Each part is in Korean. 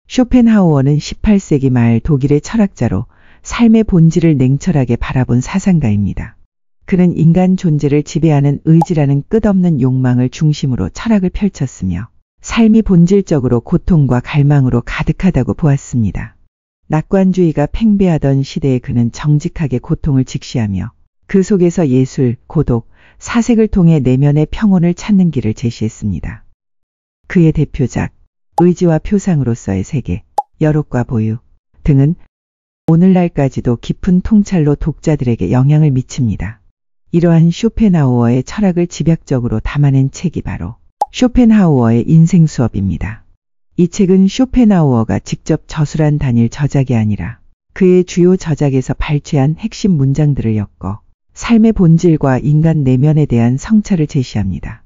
쇼펜하우어는 18세기 말 독일의 철학자로 삶의 본질을 냉철하게 바라본 사상가입니다. 그는 인간 존재를 지배하는 의지라는 끝없는 욕망을 중심으로 철학을 펼쳤으며 삶이 본질적으로 고통과 갈망으로 가득하다고 보았습니다. 낙관주의가 팽배하던 시대에 그는 정직하게 고통을 직시하며 그 속에서 예술, 고독, 사색을 통해 내면의 평온을 찾는 길을 제시했습니다. 그의 대표작 의지와 표상으로서의 세계, 여록과 보유 등은 오늘날까지도 깊은 통찰로 독자들에게 영향을 미칩니다. 이러한 쇼펜하우어의 철학을 집약적으로 담아낸 책이 바로 쇼펜하우어의 인생 수업입니다. 이 책은 쇼펜하우어가 직접 저술한 단일 저작이 아니라 그의 주요 저작에서 발췌한 핵심 문장들을 엮어 삶의 본질과 인간 내면에 대한 성찰을 제시합니다.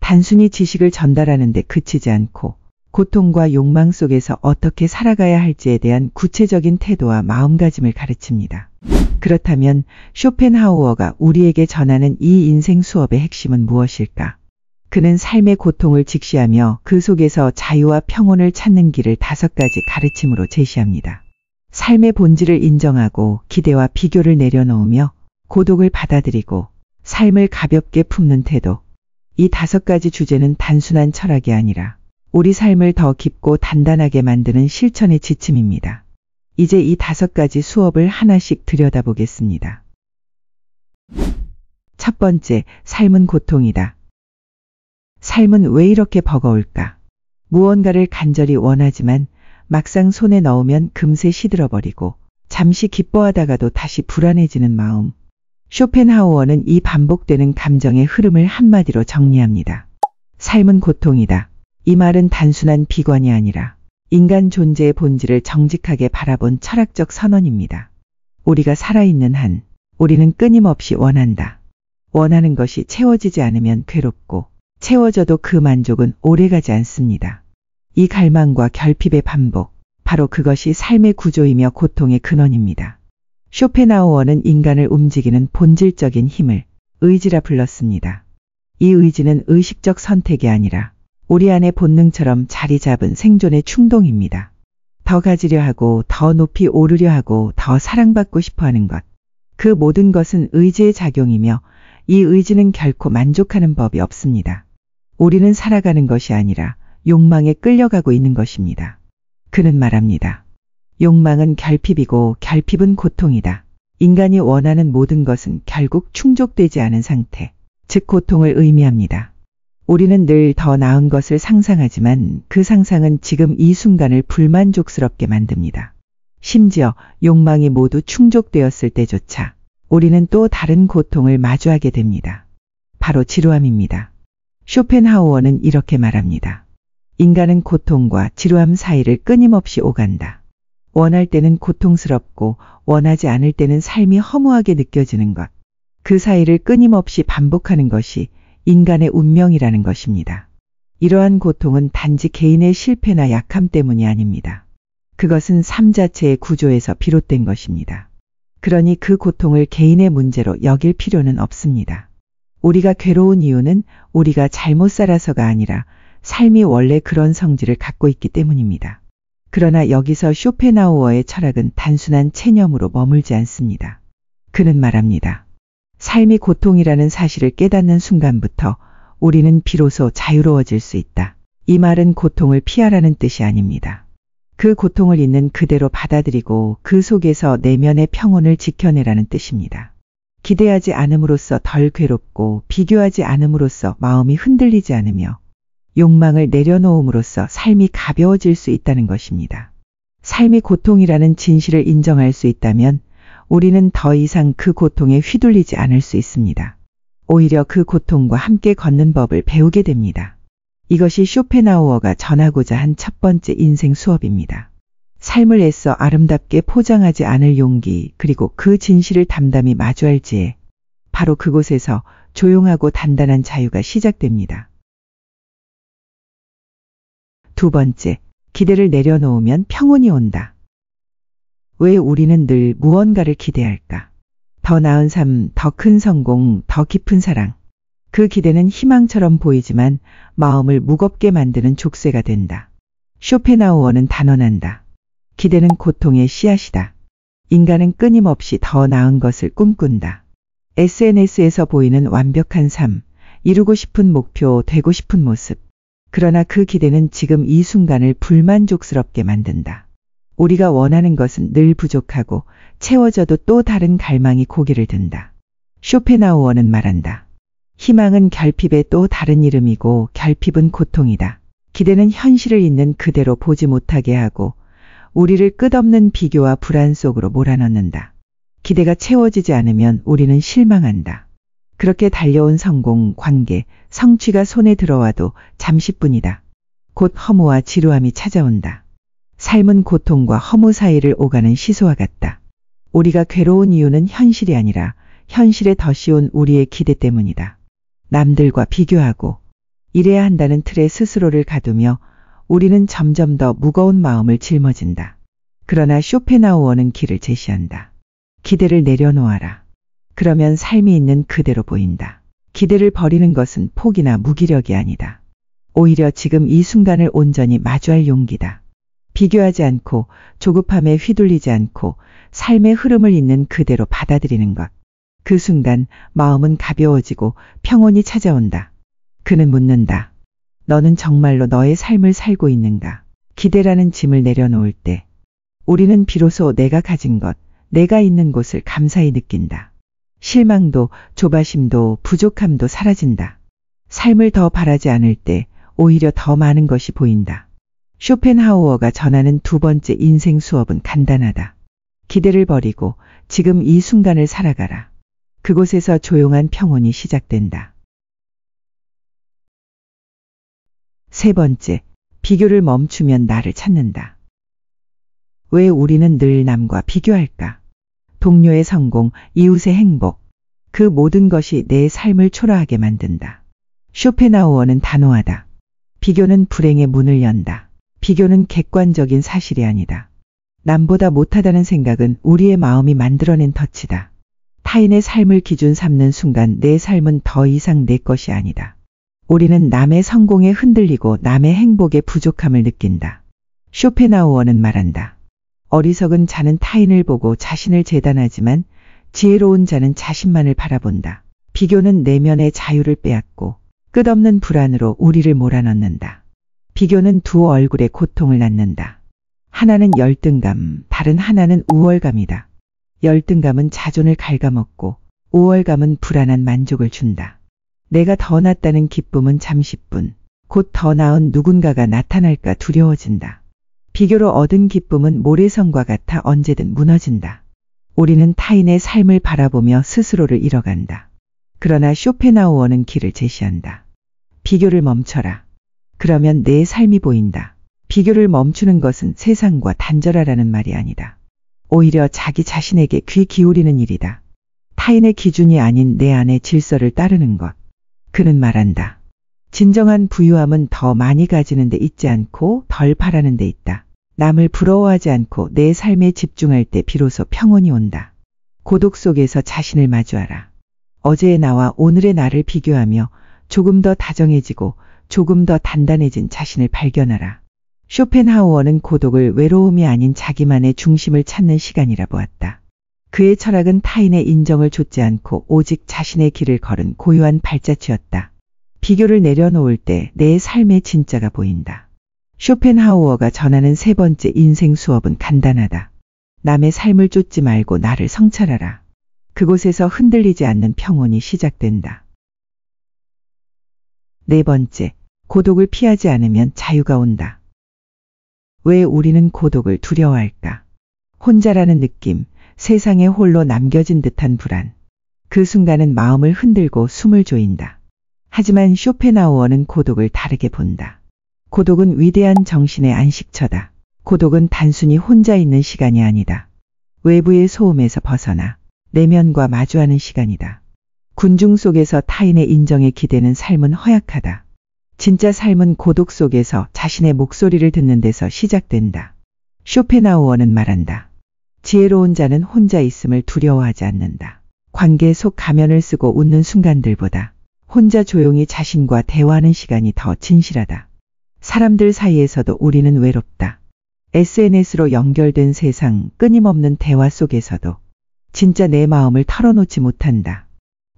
단순히 지식을 전달하는 데 그치지 않고 고통과 욕망 속에서 어떻게 살아가야 할지에 대한 구체적인 태도와 마음가짐을 가르칩니다. 그렇다면 쇼펜하우어가 우리에게 전하는 이 인생 수업의 핵심은 무엇일까? 그는 삶의 고통을 직시하며 그 속에서 자유와 평온을 찾는 길을 5가지 가르침으로 제시합니다. 삶의 본질을 인정하고 기대와 비교를 내려놓으며 고독을 받아들이고 삶을 가볍게 품는 태도. 이 5가지 주제는 단순한 철학이 아니라 우리 삶을 더 깊고 단단하게 만드는 실천의 지침입니다. 이제 이 5가지 수업을 하나씩 들여다보겠습니다. 첫 번째, 삶은 고통이다. 삶은 왜 이렇게 버거울까? 무언가를 간절히 원하지만 막상 손에 넣으면 금세 시들어버리고 잠시 기뻐하다가도 다시 불안해지는 마음. 쇼펜하우어는 이 반복되는 감정의 흐름을 한마디로 정리합니다. 삶은 고통이다. 이 말은 단순한 비관이 아니라 인간 존재의 본질을 정직하게 바라본 철학적 선언입니다. 우리가 살아있는 한 우리는 끊임없이 원한다. 원하는 것이 채워지지 않으면 괴롭고 채워져도 그 만족은 오래가지 않습니다. 이 갈망과 결핍의 반복, 바로 그것이 삶의 구조이며 고통의 근원입니다. 쇼펜하우어는 인간을 움직이는 본질적인 힘을 의지라 불렀습니다. 이 의지는 의식적 선택이 아니라 우리 안의 본능처럼 자리 잡은 생존의 충동입니다. 더 가지려 하고, 더 높이 오르려 하고, 더 사랑받고 싶어 하는 것. 그 모든 것은 의지의 작용이며 이 의지는 결코 만족하는 법이 없습니다. 우리는 살아가는 것이 아니라 욕망에 끌려가고 있는 것입니다. 그는 말합니다. 욕망은 결핍이고 결핍은 고통이다. 인간이 원하는 모든 것은 결국 충족되지 않은 상태, 즉 고통을 의미합니다. 우리는 늘 더 나은 것을 상상하지만 그 상상은 지금 이 순간을 불만족스럽게 만듭니다. 심지어 욕망이 모두 충족되었을 때조차 우리는 또 다른 고통을 마주하게 됩니다. 바로 지루함입니다. 쇼펜하우어는 이렇게 말합니다. 인간은 고통과 지루함 사이를 끊임없이 오간다. 원할 때는 고통스럽고 원하지 않을 때는 삶이 허무하게 느껴지는 것. 그 사이를 끊임없이 반복하는 것이 인간의 운명이라는 것입니다. 이러한 고통은 단지 개인의 실패나 약함 때문이 아닙니다. 그것은 삶 자체의 구조에서 비롯된 것입니다. 그러니 그 고통을 개인의 문제로 여길 필요는 없습니다. 우리가 괴로운 이유는 우리가 잘못 살아서가 아니라 삶이 원래 그런 성질을 갖고 있기 때문입니다. 그러나 여기서 쇼펜하우어의 철학은 단순한 체념으로 머물지 않습니다. 그는 말합니다. 삶이 고통이라는 사실을 깨닫는 순간부터 우리는 비로소 자유로워질 수 있다. 이 말은 고통을 피하라는 뜻이 아닙니다. 그 고통을 있는 그대로 받아들이고 그 속에서 내면의 평온을 지켜내라는 뜻입니다. 기대하지 않음으로써 덜 괴롭고 비교하지 않음으로써 마음이 흔들리지 않으며 욕망을 내려놓음으로써 삶이 가벼워질 수 있다는 것입니다. 삶이 고통이라는 진실을 인정할 수 있다면 우리는 더 이상 그 고통에 휘둘리지 않을 수 있습니다. 오히려 그 고통과 함께 걷는 법을 배우게 됩니다. 이것이 쇼펜하우어가 전하고자 한 첫 번째 인생 수업입니다. 삶을 애써 아름답게 포장하지 않을 용기, 그리고 그 진실을 담담히 마주할 지혜. 바로 그곳에서 조용하고 단단한 자유가 시작됩니다. 두 번째, 기대를 내려놓으면 평온이 온다. 왜 우리는 늘 무언가를 기대할까? 더 나은 삶, 더 큰 성공, 더 깊은 사랑. 그 기대는 희망처럼 보이지만 마음을 무겁게 만드는 족쇄가 된다. 쇼펜하우어는 단언한다. 기대는 고통의 씨앗이다. 인간은 끊임없이 더 나은 것을 꿈꾼다. SNS에서 보이는 완벽한 삶, 이루고 싶은 목표, 되고 싶은 모습. 그러나 그 기대는 지금 이 순간을 불만족스럽게 만든다. 우리가 원하는 것은 늘 부족하고 채워져도 또 다른 갈망이 고개를 든다. 쇼펜하우어는 말한다. 희망은 결핍의 또 다른 이름이고 결핍은 고통이다. 기대는 현실을 있는 그대로 보지 못하게 하고 우리를 끝없는 비교와 불안 속으로 몰아넣는다. 기대가 채워지지 않으면 우리는 실망한다. 그렇게 달려온 성공, 관계, 성취가 손에 들어와도 잠시뿐이다. 곧 허무와 지루함이 찾아온다. 삶은 고통과 허무 사이를 오가는 시소와 같다. 우리가 괴로운 이유는 현실이 아니라 현실에 더 씌운 우리의 기대 때문이다. 남들과 비교하고 이래야 한다는 틀에 스스로를 가두며 우리는 점점 더 무거운 마음을 짊어진다. 그러나 쇼펜하우어는 길을 제시한다. 기대를 내려놓아라. 그러면 삶이 있는 그대로 보인다. 기대를 버리는 것은 포기나 무기력이 아니다. 오히려 지금 이 순간을 온전히 마주할 용기다. 비교하지 않고 조급함에 휘둘리지 않고 삶의 흐름을 있는 그대로 받아들이는 것. 그 순간 마음은 가벼워지고 평온이 찾아온다. 그는 묻는다. 너는 정말로 너의 삶을 살고 있는가? 기대라는 짐을 내려놓을 때 우리는 비로소 내가 가진 것, 내가 있는 곳을 감사히 느낀다. 실망도 조바심도 부족함도 사라진다. 삶을 더 바라지 않을 때 오히려 더 많은 것이 보인다. 쇼펜하우어가 전하는 두 번째 인생 수업은 간단하다. 기대를 버리고 지금 이 순간을 살아가라. 그곳에서 조용한 평온이 시작된다. 세 번째, 비교를 멈추면 나를 찾는다. 왜 우리는 늘 남과 비교할까? 동료의 성공, 이웃의 행복, 그 모든 것이 내 삶을 초라하게 만든다. 쇼펜하우어는 단호하다. 비교는 불행의 문을 연다. 비교는 객관적인 사실이 아니다. 남보다 못하다는 생각은 우리의 마음이 만들어낸 덫이다. 타인의 삶을 기준 삼는 순간 내 삶은 더 이상 내 것이 아니다. 우리는 남의 성공에 흔들리고 남의 행복에 부족함을 느낀다. 쇼펜하우어는 말한다. 어리석은 자는 타인을 보고 자신을 재단하지만 지혜로운 자는 자신만을 바라본다. 비교는 내면의 자유를 빼앗고 끝없는 불안으로 우리를 몰아넣는다. 비교는 두 얼굴의 고통을 낳는다. 하나는 열등감, 다른 하나는 우월감이다. 열등감은 자존을 갉아먹고 우월감은 불안한 만족을 준다. 내가 더 낫다는 기쁨은 잠시뿐, 곧 더 나은 누군가가 나타날까 두려워진다. 비교로 얻은 기쁨은 모래성과 같아 언제든 무너진다. 우리는 타인의 삶을 바라보며 스스로를 잃어간다. 그러나 쇼펜하우어는 길을 제시한다. 비교를 멈춰라. 그러면 내 삶이 보인다. 비교를 멈추는 것은 세상과 단절하라는 말이 아니다. 오히려 자기 자신에게 귀 기울이는 일이다. 타인의 기준이 아닌 내 안의 질서를 따르는 것. 그는 말한다. 진정한 부유함은 더 많이 가지는 데 있지 않고 덜 바라는 데 있다. 남을 부러워하지 않고 내 삶에 집중할 때 비로소 평온이 온다. 고독 속에서 자신을 마주하라. 어제의 나와 오늘의 나를 비교하며 조금 더 다정해지고 조금 더 단단해진 자신을 발견하라. 쇼펜하우어는 고독을 외로움이 아닌 자기만의 중심을 찾는 시간이라 보았다. 그의 철학은 타인의 인정을 좇지 않고 오직 자신의 길을 걸은 고유한 발자취였다. 비교를 내려놓을 때 내 삶의 진짜가 보인다. 쇼펜하우어가 전하는 세 번째 인생 수업은 간단하다. 남의 삶을 쫓지 말고 나를 성찰하라. 그곳에서 흔들리지 않는 평온이 시작된다. 네 번째, 고독을 피하지 않으면 자유가 온다. 왜 우리는 고독을 두려워할까? 혼자라는 느낌, 세상에 홀로 남겨진 듯한 불안. 그 순간은 마음을 흔들고 숨을 조인다. 하지만 쇼펜하우어는 고독을 다르게 본다. 고독은 위대한 정신의 안식처다. 고독은 단순히 혼자 있는 시간이 아니다. 외부의 소음에서 벗어나 내면과 마주하는 시간이다. 군중 속에서 타인의 인정에 기대는 삶은 허약하다. 진짜 삶은 고독 속에서 자신의 목소리를 듣는 데서 시작된다. 쇼펜하우어는 말한다. 지혜로운 자는 혼자 있음을 두려워하지 않는다. 관계 속 가면을 쓰고 웃는 순간들보다 혼자 조용히 자신과 대화하는 시간이 더 진실하다. 사람들 사이에서도 우리는 외롭다. SNS로 연결된 세상 끊임없는 대화 속에서도 진짜 내 마음을 털어놓지 못한다.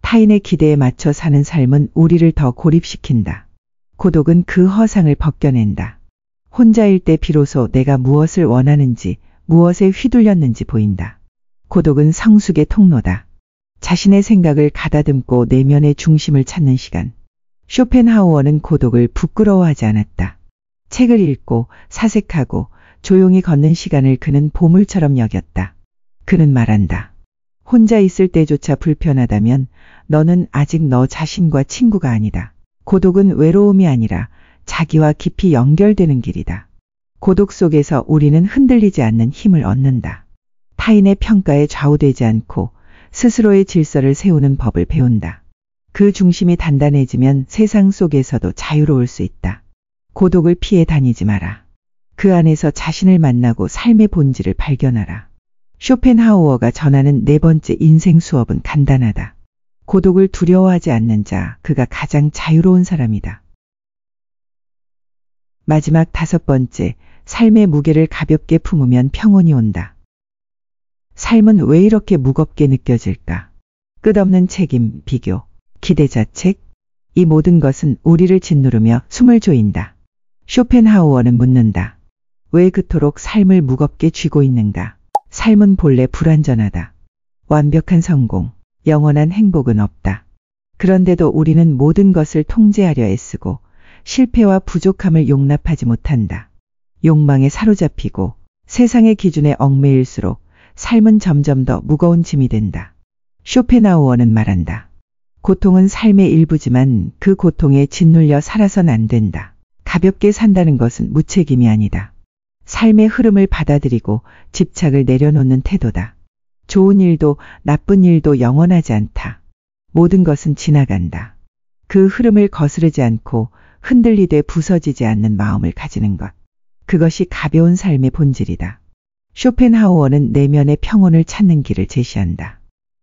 타인의 기대에 맞춰 사는 삶은 우리를 더 고립시킨다. 고독은 그 허상을 벗겨낸다. 혼자일 때 비로소 내가 무엇을 원하는지, 무엇에 휘둘렸는지 보인다. 고독은 성숙의 통로다. 자신의 생각을 가다듬고 내면의 중심을 찾는 시간. 쇼펜하우어는 고독을 부끄러워하지 않았다. 책을 읽고 사색하고 조용히 걷는 시간을 그는 보물처럼 여겼다. 그는 말한다. 혼자 있을 때조차 불편하다면 너는 아직 너 자신과 친구가 아니다. 고독은 외로움이 아니라 자기와 깊이 연결되는 길이다. 고독 속에서 우리는 흔들리지 않는 힘을 얻는다. 타인의 평가에 좌우되지 않고 스스로의 질서를 세우는 법을 배운다. 그 중심이 단단해지면 세상 속에서도 자유로울 수 있다. 고독을 피해 다니지 마라. 그 안에서 자신을 만나고 삶의 본질을 발견하라. 쇼펜하우어가 전하는 네 번째 인생 수업은 간단하다. 고독을 두려워하지 않는 자, 그가 가장 자유로운 사람이다. 마지막 다섯 번째, 삶의 무게를 가볍게 품으면 평온이 온다. 삶은 왜 이렇게 무겁게 느껴질까? 끝없는 책임, 비교, 기대자책, 이 모든 것은 우리를 짓누르며 숨을 조인다. 쇼펜하우어는 묻는다. 왜 그토록 삶을 무겁게 쥐고 있는가? 삶은 본래 불완전하다. 완벽한 성공, 영원한 행복은 없다. 그런데도 우리는 모든 것을 통제하려 애쓰고 실패와 부족함을 용납하지 못한다. 욕망에 사로잡히고 세상의 기준에 얽매일수록 삶은 점점 더 무거운 짐이 된다. 쇼펜하우어는 말한다. 고통은 삶의 일부지만 그 고통에 짓눌려 살아선 안 된다. 가볍게 산다는 것은 무책임이 아니다. 삶의 흐름을 받아들이고 집착을 내려놓는 태도다. 좋은 일도 나쁜 일도 영원하지 않다. 모든 것은 지나간다. 그 흐름을 거스르지 않고 흔들리되 부서지지 않는 마음을 가지는 것. 그것이 가벼운 삶의 본질이다. 쇼펜하우어는 내면의 평온을 찾는 길을 제시한다.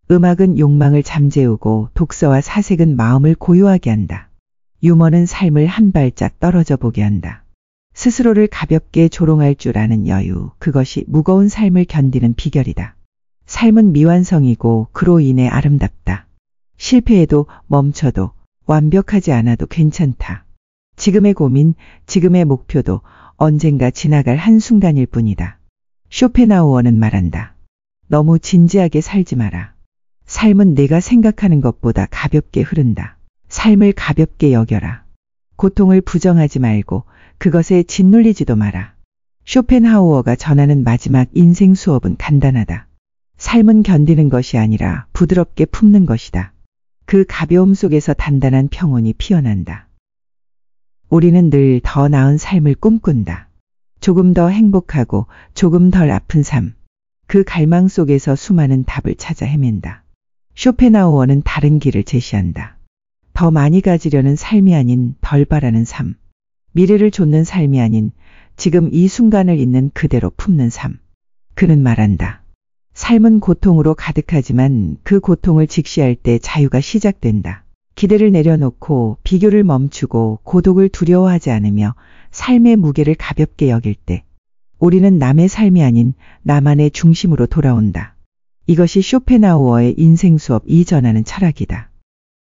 음악은 욕망을 잠재우고 독서와 사색은 마음을 고요하게 한다. 유머는 삶을 한 발짝 떨어져 보게 한다. 스스로를 가볍게 조롱할 줄 아는 여유, 그것이 무거운 삶을 견디는 비결이다. 삶은 미완성이고 그로 인해 아름답다. 실패해도 멈춰도 완벽하지 않아도 괜찮다. 지금의 고민, 지금의 목표도 언젠가 지나갈 한순간일 뿐이다. 쇼펜하우어는 말한다. 너무 진지하게 살지 마라. 삶은 내가 생각하는 것보다 가볍게 흐른다. 삶을 가볍게 여겨라. 고통을 부정하지 말고 그것에 짓눌리지도 마라. 쇼펜하우어가 전하는 마지막 인생 수업은 간단하다. 삶은 견디는 것이 아니라 부드럽게 품는 것이다. 그 가벼움 속에서 단단한 평온이 피어난다. 우리는 늘 더 나은 삶을 꿈꾼다. 조금 더 행복하고 조금 덜 아픈 삶. 그 갈망 속에서 수많은 답을 찾아 헤맨다. 쇼펜하우어는 다른 길을 제시한다. 더 많이 가지려는 삶이 아닌 덜 바라는 삶. 미래를 좇는 삶이 아닌 지금 이 순간을 있는 그대로 품는 삶. 그는 말한다. 삶은 고통으로 가득하지만 그 고통을 직시할 때 자유가 시작된다. 기대를 내려놓고 비교를 멈추고 고독을 두려워하지 않으며 삶의 무게를 가볍게 여길 때 우리는 남의 삶이 아닌 나만의 중심으로 돌아온다. 이것이 쇼펜하우어의 인생 수업 이 전하는 철학이다.